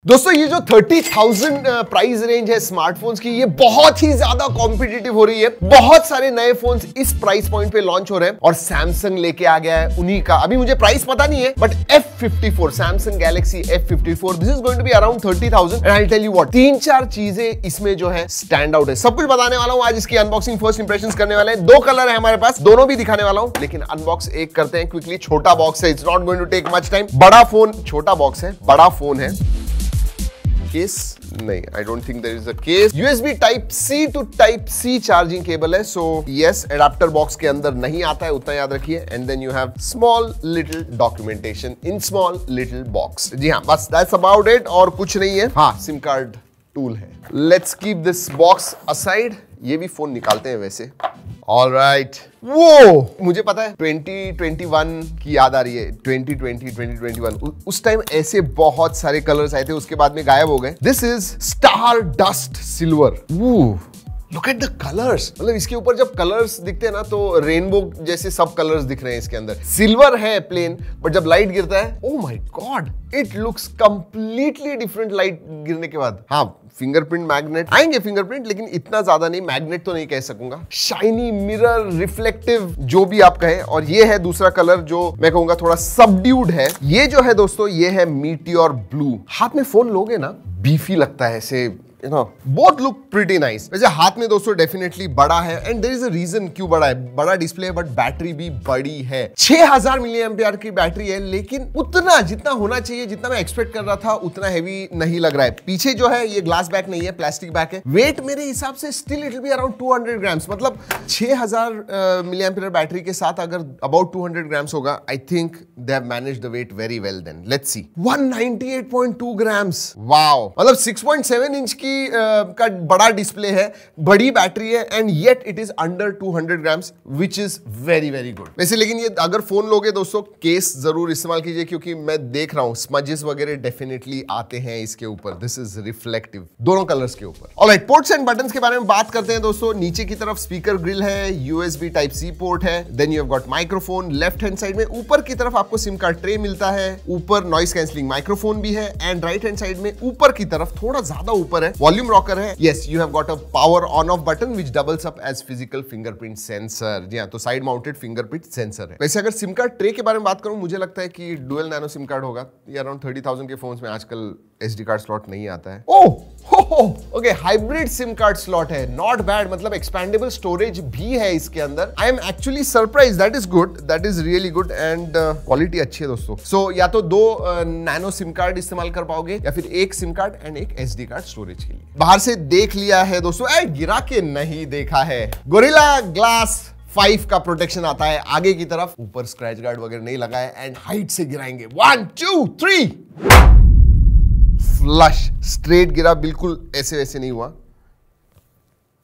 दोस्तों ये जो 30,000 प्राइस रेंज है स्मार्टफोन्स की, ये बहुत ही ज्यादा कॉम्पिटिटिव हो रही है। बहुत सारे नए फोन्स इस प्राइस पॉइंट पे लॉन्च हो रहे हैं और सैमसंग लेके आ गया है उन्हीं का, अभी मुझे प्राइस पता नहीं है, but F54 Samsung Galaxy F54 this is going to be around 30,000 and I tell you what, 3-4 चीजें इसमें जो है स्टैंड आउट है। सब कुछ बताने वाला हूं आज, इसकी अनबॉक्सिंग फर्स्ट इंप्रेशंस करने वाले हैं। 2 कलर है हमारे पास, दोनों भी दिखाने वाला हूं, लेकिन अनबॉक्स एक करते हैं क्विकली। छोटा बॉक्स है, it's not going to take much time. बड़ा फोन, छोटा बॉक्स है, बड़ा फोन है। केस नहीं, I don't think there is a case. USB type C to type C charging cable है, सो यस, एडाप्टर बॉक्स के अंदर नहीं आता है, उतना याद रखिए। And then you have small little documentation in small little box. जी हाँ, बस दैट्स अबाउट इट, और कुछ नहीं है। हाँ, सिम कार्ड टूल है। Let's keep this box aside. ये भी फोन निकालते हैं वैसे। ऑल राइट, वो मुझे पता है 2021 की याद आ रही है। 2021 उस टाइम ऐसे बहुत सारे कलर्स आए थे, उसके बाद में गायब हो गए। This is star dust silver. Look at the colours, मतलब इसके ऊपर जब कलर्स दिखते हैं ना तो रेनबो जैसे सब कलर्स दिख रहे हैं इसके अंदर। सिल्वर है प्लेन, बट जब लाइट गिरता है, oh my God, it looks completely different light गिरने के बाद। हाँ, फिंगरप्रिंट मैग्नेट आएंगे, फिंगरप्रिंट, लेकिन इतना ज्यादा नहीं, मैग्नेट तो नहीं कह सकूंगा। शाइनी, मिरर, रिफ्लेक्टिव, जो भी आप कहें। और ये है दूसरा कलर जो मैं कहूंगा थोड़ा सबड्यूड है। ये जो है दोस्तों, ये है मीटियोर ब्लू। हाथ में फोन लोगे ना, बीफी लगता है ऐसे, you know, both look pretty nice। वैसे हाथ में दोस्तों डेफिनेटली बड़ा है, and there is a reason क्यों बड़ा है। बड़ा डिस्प्ले है, बट बैटरी भी बड़ी है। 6000 मिली एम्पियर की बैटरी है, लेकिन उतना जितना होना चाहिए, जितना मैं एक्सपेक्ट कर रहा था, उतना हैवी नहीं लग रहा है। पीछे जो है ये ग्लास बैक नहीं है, प्लास्टिक बैक है। वेट मेरे हिसाब से still it will be around 200 grams, मतलब 6000 मिली एम्पियर बैटरी के साथ अगर अबाउट 200 ग्राम्स होगा, I think they have managed the weight very well. Then let's see, 198.2 grams. Wow, मतलब 6.7 इंच की का बड़ा डिस्प्ले है, बड़ी बैटरी है, and yet it is under 200 grams, which is very very good. वैसे लेकिन ये अगर फोन लोगे दोस्तों, केस जरूर इस्तेमाल कीजिए, क्योंकि मैं देख रहा हूं स्मजेस वगैरह डेफिनेटली आते हैं इसके ऊपर। दिस इज रिफ्लेक्टिव दोनों कलर्स के ऊपर। ऑलराइट, पोर्ट्स एंड बटन्स के बारे में बात करते हैं दोस्तों। नीचे की तरफ स्पीकर ग्रिल है, USB टाइप C पोर्ट है, then you have got microphone. Left hand side में ऊपर की तरफ आपको सिम कार्ड ट्रे मिलता है, ऊपर नॉइस कैंसलिंग माइक्रोफोन भी है, एंड राइट हैंड साइड में ऊपर की तरफ, थोड़ा ज्यादा ऊपर है, वॉल्यूम रॉकर है। Yes, you have got a power on off button which doubles up as physical fingerprint sensor. जी हां, तो साइड माउंटेड फिंगरप्रिंट सेंसर है। वैसे अगर सिम कार्ड ट्रे के बारे में बात करूं, मुझे लगता है कि डुअल नैनो सिम कार्ड होगा। ये अराउंड 30,000 के फोन्स में आजकल SD कार्ड स्लॉट नहीं आता है। Okay, hybrid SIM card slot है, नॉट बैड, मतलब एक्सपैंडेबल स्टोरेज भी है इसके अंदर। I am actually surprise, that is good, that is really good, and quality अच्छी है दोस्तों। सो या तो 2 नैनो सिम कार्ड इस्तेमाल कर पाओगे, या फिर 1 SIM card and 1 SD card storage के लिए। बाहर से देख लिया है दोस्तों, गिरा के नहीं देखा है। गोरिल्ला ग्लास 5 का प्रोटेक्शन आता है आगे की तरफ, ऊपर स्क्रैच गार्ड वगैरह नहीं लगा है, एंड हाइट से गिराएंगे। 1 2 3 फ्लश, स्ट्रेट गिरा, बिल्कुल ऐसे वैसे नहीं हुआ,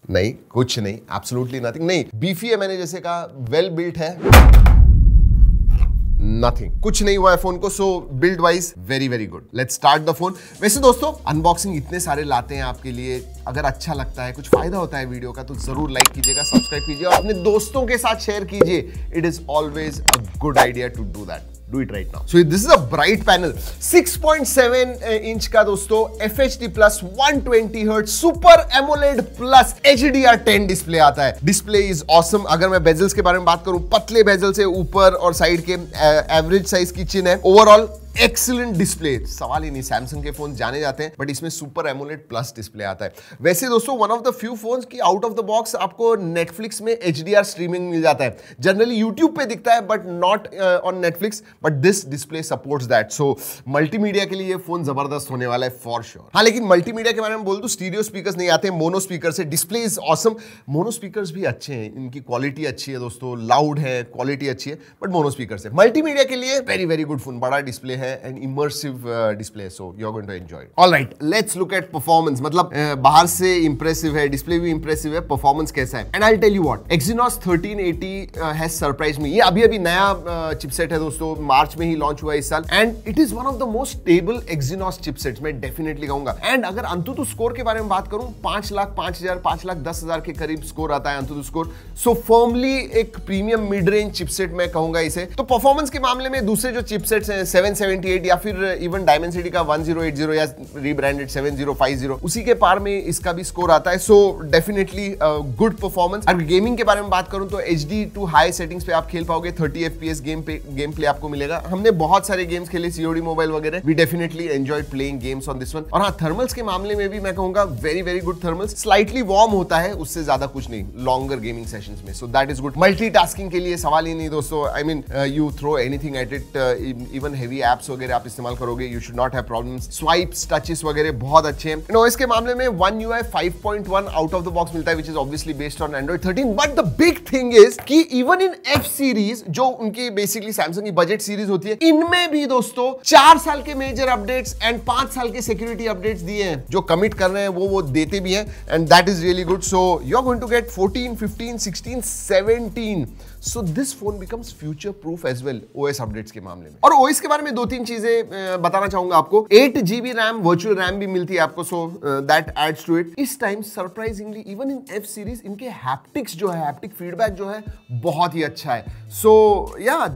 नहीं कुछ नहीं, एब्सोल्युटली नथिंग। नहीं, बीफी है मैंने जैसे कहा, वेल बिल्ट है, नथिंग, कुछ नहीं हुआ है फोन को। सो build wise very very good. Let's start the phone. वैसे दोस्तों, अनबॉक्सिंग इतने सारे लाते हैं आपके लिए, अगर अच्छा लगता है, कुछ फायदा होता है वीडियो का, तो जरूर लाइक कीजिएगा, सब्सक्राइब कीजिए, और अपने दोस्तों के साथ शेयर कीजिए। It is always a good idea to do that. Do it right now. So this is a bright panel, 6.7 inch का दोस्तों, FHD plus 120 hertz super AMOLED plus HDR10 display आता है। Display is awesome. अगर मैं bezels के बारे में बात करूं, पतले बेजल से ऊपर और साइड के एवरेज साइज की चिन है। ओवरऑल एक्सीलेंट डिस्प्ले, सवाल ही नहीं। सैमसंग के फोन जाने जाते हैं, बट इसमें सुपर एमोलेड प्लस डिस्प्ले आता है। वैसे दोस्तों, one of the few phones की आउट ऑफ द बॉक्स आपको नेटफ्लिक्स में HDR स्ट्रीमिंग मिल जाता है। जनरली यूट्यूब पे दिखता है, but not on Netflix, but this display supports that. So multimedia के लिए ये फोन जबरदस्त होने वाला है फॉर श्योर। हाँ, लेकिन मल्टीमीडिया के बारे में बोल दूं, स्टीरियो स्पीकर्स नहीं आते, मोनो स्पीकर से। Display is awesome, mono speakers भी अच्छे हैं, इनकी क्वालिटी अच्छी है दोस्तों, लाउड है, क्वालिटी अच्छी है, बट मोनो स्पीकर से। मल्टीमीडिया के लिए वेरी वेरी गुड फोन, बड़ा डिस्प्ले है and immersive display, so you're going to enjoy it. All right, let's look at performance. मतलब बाहर से impressive है, डिस्प्ले भी impressive है, परफॉर्मेंस कैसा है? And I'll tell you what, Exynos 1380 has surprised me. ये अभी नया चिपसेट है दोस्तों, मार्च में ही लॉन्च हुआ है इस साल, and it is one of the most stable Exynos chipsets, मैं डेफिनेटली कहूंगा। एंड अगर अंतुतु स्कोर के बारे में बात करूं, 5,05,000 के करीब स्कोर आता है अंतुतु स्कोर। सो फर्मली एक प्रीमियम मिड रेंज चिपसेट मैं कहूंगा इसे। तो परफॉर्मेंस के मामले में दूसरे जो चिपसेट्स हैं, 770 1028 या फिर इवन डायमेंसिटी का 1080 या रीब्रांडेड 7050 उसी के पार में इसका भी स्कोर आता है। So definitely good performance. अगर गेमिंग के बारे में बात करूं तो HD टू हाई सेटिंग्स पे आप खेल पाओगे, 30 FPS गेम प्ले आपको मिलेगा। हमने बहुत सारे गेम्स खेले, COD मोबाइल वगैरह, we definitely enjoyed playing games on this one. और हाँ, थर्मल्स के मामले में भी मैं कहूंगा very very good thermals, slightly warm होता है, उससे ज्यादा कुछ नहीं लॉन्गर गेमिंग सेशंस में, so that is good. Multitasking के लिए सवाल ही नहीं दोस्तों, I mean you throw anything at it, even heavy apps वगैरह आप इस्तेमाल करोगे, you should not have problems. Swipes, touches वगैरह बहुत अच्छे हैं। OS के मामले में One UI 5.1 out of the box मिलता है, which is obviously based on Android 13, but the big thing is कि even in F series, जो उनकी बेसिकली सैमसंग की बजट सीरीज होती है, इनमें भी दोस्तों 4 साल के मेजर अपडेट्स एंड 5 साल के सिक्योरिटी अपडेट्स दिए हैं। जो कमिट कर रहे हैं वो देते भी हैं, and that is really good. So you are going to get 14, 15, 16, 17। So this phone becomes future proof as well OS updates के मामले में। और OS के बारे में 2-3 चीजें बताना चाहूंगा आपको। 8GB रैम, वर्चुअल रैम भी मिलती है आपको, so that adds to it. इस time surprisingly even in F series इनके हैप्टिक्स जो है, हैप्टिक फीडबैक जो है बहुत ही अच्छा है। सो या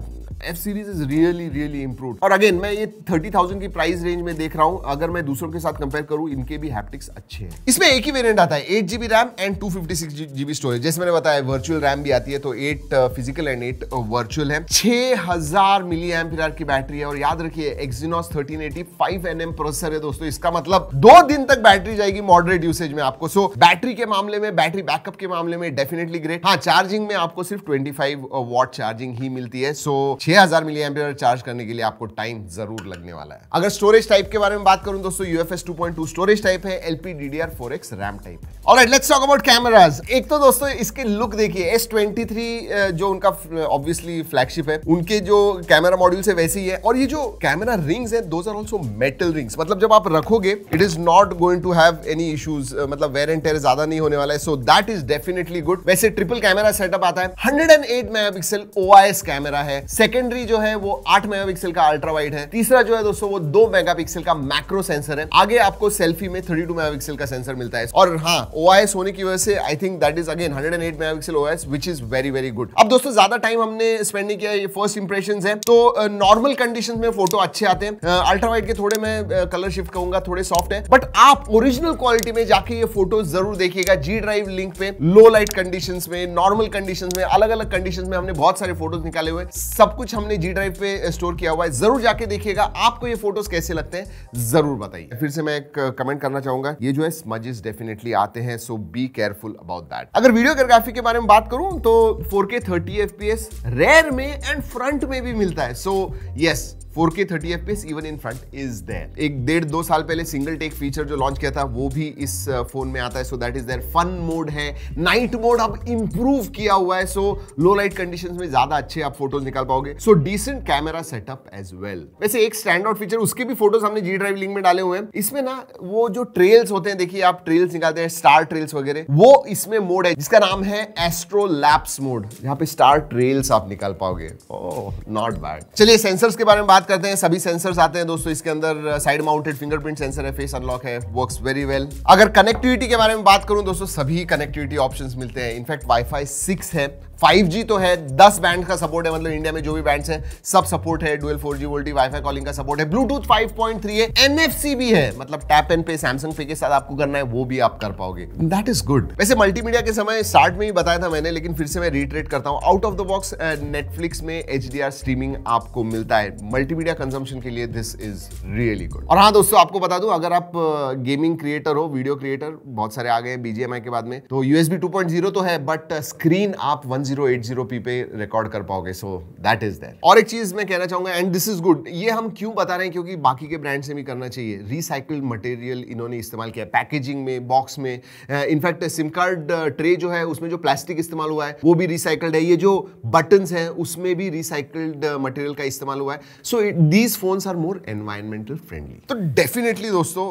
F series is really really improved. और अगेन मैं ये 30,000 की प्राइस रेंज में देख रहा हूं, अगर मैं दूसरों के साथ कंपेयर करूं, इनके भी हैप्टिक्स अच्छे हैं। इसमें एक ही वेरिएंट आता है, 8GB RAM and 256GB storage. जैसे मैंने बताया वर्चुअल रैम भी आती है, तो 8 फिजिकल एंड 8 वर्चुअल है। 6000 मिली एम्पीयर आवर की बैटरी है, और याद रखिए Exynos 1380 5nm प्रोसेसर है दोस्तों। इसका मतलब 2 दिन तक बैटरी जाएगी मॉडरेट यूसेज में आपको। सो बैटरी के मामले में, बैटरी बैकअप के मामले में डेफिनेटली ग्रेट। हाँ, चार्जिंग में आपको सिर्फ 25 वॉट चार्जिंग ही मिलती है, सो 6000 मिली एम्पीयर चार्ज करने के लिए आपको टाइम जरूर लगने वाला है। अगर स्टोरेज टाइप के बारे में बात करूं दोस्तों, UFS 2.2 स्टोरेज टाइप है, LPDDR4X रैम टाइप है। Alright, let's talk about cameras. एक तो दोस्तों इसके लुक देखिए, S23 जो उनका ऑब्वियसली फ्लैगशिप है, उनके जो कैमरा मॉड्यूल है वैसे ही है। और ये जो कैमरा रिंग्स है, those are also metal rings, मतलब जब आप रखोगे it is not going to have any issues, मतलब वेयर एंड टेयर ज्यादा नहीं होने वाला है। So that is definitely good. वैसे ट्रिपल कैमरा सेटअप आता है, 108 मेगापिक्सल OIS कैमरा है, सेकेंडरी जो है वो 8 मेगापिक्सल का अल्ट्रा वाइड है, तीसरा जो है दोस्तों वो 2 मेगापिक्सल का मैक्रो सेंसर है, आगे आपको सेल्फी में 32 मेगापिक्सल का सेंसर मिलता है। और हाँ, OIS होने की वजह से I think that is again 108 megapixel OIS, which is very very good. अब दोस्तों ज्यादा टाइम हमने स्पेंड नहीं किया, ये फर्स्ट इंप्रेशंस है, तो नॉर्मल कंडीशंस में फोटो अच्छे आते हैं। अल्ट्रा वाइड के थोड़े मैं कलर शिफ्ट कहूंगा, थोड़े सॉफ्ट है, बट आप ओरिजिनल क्वालिटी में जाके ये फोटो जरूर देखिएगा। G ड्राइव लिंक पे लो लाइट कंडीशंस में, नॉर्मल कंडीशंस में, अलग अलग कंडीशंस में हमने बहुत सारे फोटोज निकाले हुए, सब कुछ हमने G ड्राइव पे स्टोर किया हुआ है, जरूर जाके देखिएगा। आपको ये फोटोज कैसे लगते हैं जरूर बताइए। फिर से मैं एक कमेंट करना चाहूंगा, ये जो है स्मजेस डेफिनेटली आते हैं, so be careful about that. अगर वीडियोग्राफी के बारे में बात करूं तो 4K 30 FPS रेयर में एंड फ्रंट में भी मिलता है। So yes, 4K 30 FPS even in front is there. 1-1.5-2 साल पहले सिंगल टेक फीचर जो लॉन्च किया था वो भी इस फोन में आता है, so that is there. Fun mode है, नाइट मोड अब इंप्रूव किया हुआ है, सो लो लाइट कंडीशंस में ज्यादा अच्छे आप फोटोज निकाल पाओगे। So decent camera setup as well. वैसे एक स्टैंड आउट फीचर, उसके भी फोटोज हमने G ड्राइव लिंक में डाले हुए हैं। इसमें ना वो जो ट्रेल्स होते हैं, देखिए आप ट्रेल्स निकालते हैं, स्टार ट्रेल्स वगैरह, वो इसमें मोड है जिसका नाम है एस्ट्रो लैप्स मोड, यहाँ पे स्टार ट्रेल्स आप निकाल पाओगे। ओह, नॉट बैड। चलिए सेंसर्स के बारे में बात करते हैं। सभी सेंसर्स आते हैं दोस्तों इसके अंदर, साइड माउंटेड फिंगरप्रिंट सेंसर है, फेस अनलॉक है, वर्क्स वेरी वेल। अगर कनेक्टिविटी के बारे में बात करूं दोस्तों, सभी कनेक्टिविटी ऑप्शंस मिलते हैं। इनफैक्ट वाईफाई 6 है, 5G तो है, 10 बैंड का सपोर्ट है, मतलब इंडिया में जो भी बैंड्स हैं सब सपोर्ट है, dual 4G VoLTE wifi calling का सपोर्ट है, ब्लूटूथ 5.3 है, NFC भी है, मतलब टैप एंड पे सैमसंग पे के साथ आपको करना है वो भी आप कर पाओगे, दैट इज गुड। वैसे मल्टीमीडिया के समय स्टार्ट में ही बताया था मैंने, लेकिन फिर से मैं रिट्रेट करता हूं, out of the box Netflix में HDR स्ट्रीमिंग आपको मिलता है मल्टीमीडिया कंजम्पशन के लिए, दिस इज रियली गुड। और हाँ दोस्तों, आपको बता दूं, अगर आप गेमिंग क्रिएटर हो, वीडियो क्रिएटर बहुत सारे आ गए हैं BGMI के बाद में, तो USB 2.0 तो है, बट स्क्रीन आप 1080p पे रिकॉर्ड कर पाओगे, सो दैट इज देयर। और एक चीज मैं कहना चाहूंगा, एंड दिस इज गुड, ये हम क्यों बता रहे हैं, क्योंकि बाकी के ब्रांड से भी करना चाहिए। रिसाइकल्ड मटेरियल इन्होंने इस्तेमाल किया पैकेजिंग में, बॉक्स में, इनफैक्ट सिम कार्ड ट्रे जो है उसमें जो प्लास्टिक इस्तेमाल हुआ है वो भी रिसाइकल्ड है, ये जो बटन्स हैं उसमें भी रिसाइकल्ड मटेरियल का इस्तेमाल हुआ है। So these phones are more environmental friendly. तो डेफिनेटली दोस्तों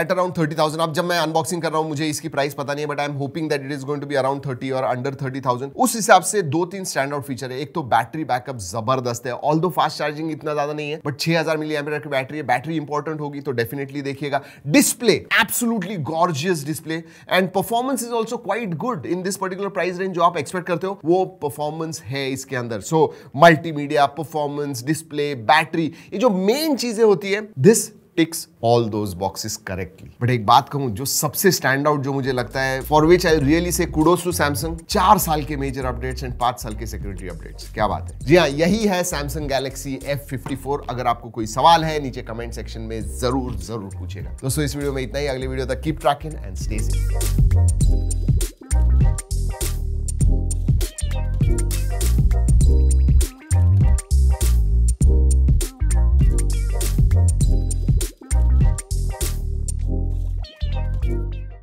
एट अराउंड 30,000, अब जब मैं अनबॉक्सिंग कर रहा हूं मुझे इसकी प्राइस पता नहीं है, but I am hoping that it is going to be around 30 और अंडर 30,000, उस हिसाब से 2-3 स्टैंड आउट फीचर है। एक तो बैटरी बैकअप जबरदस्त है, ऑल्दो फास्ट चार्जिंग इतना ज्यादा नहीं है, बट 6000 मिली एम्पियर की बैटरी है। बैटरी इंपॉर्टेंट होगी तो डेफिनेटली देखिएगा। Display absolutely gorgeous display and performance is also quite good in this particular price range. जो आप एक्सपेक्ट करते हो वो परफॉर्मेंस है इसके अंदर। सो मल्टीमीडिया, परफॉर्मेंस, डिस्प्ले, बैटरी, ये जो मेन चीजें होती है, this ticks all those boxes correctly। But एक बात कहूं, जो सबसे स्टैंड आउट जो मुझे लगता है, for which I really say kudos to Samsung, 4 साल के मेजर अपडेट्स एंड 5 साल के सिक्योरिटी अपडेट्स। क्या बात है। जी हाँ, यही है सैमसंग गैलेक्सी F54। अगर आपको कोई सवाल है नीचे कमेंट सेक्शन में जरूर पूछेगा। दोस्तों इस वीडियो में इतना ही। अगले वीडियो तक keep trekking and stay safe.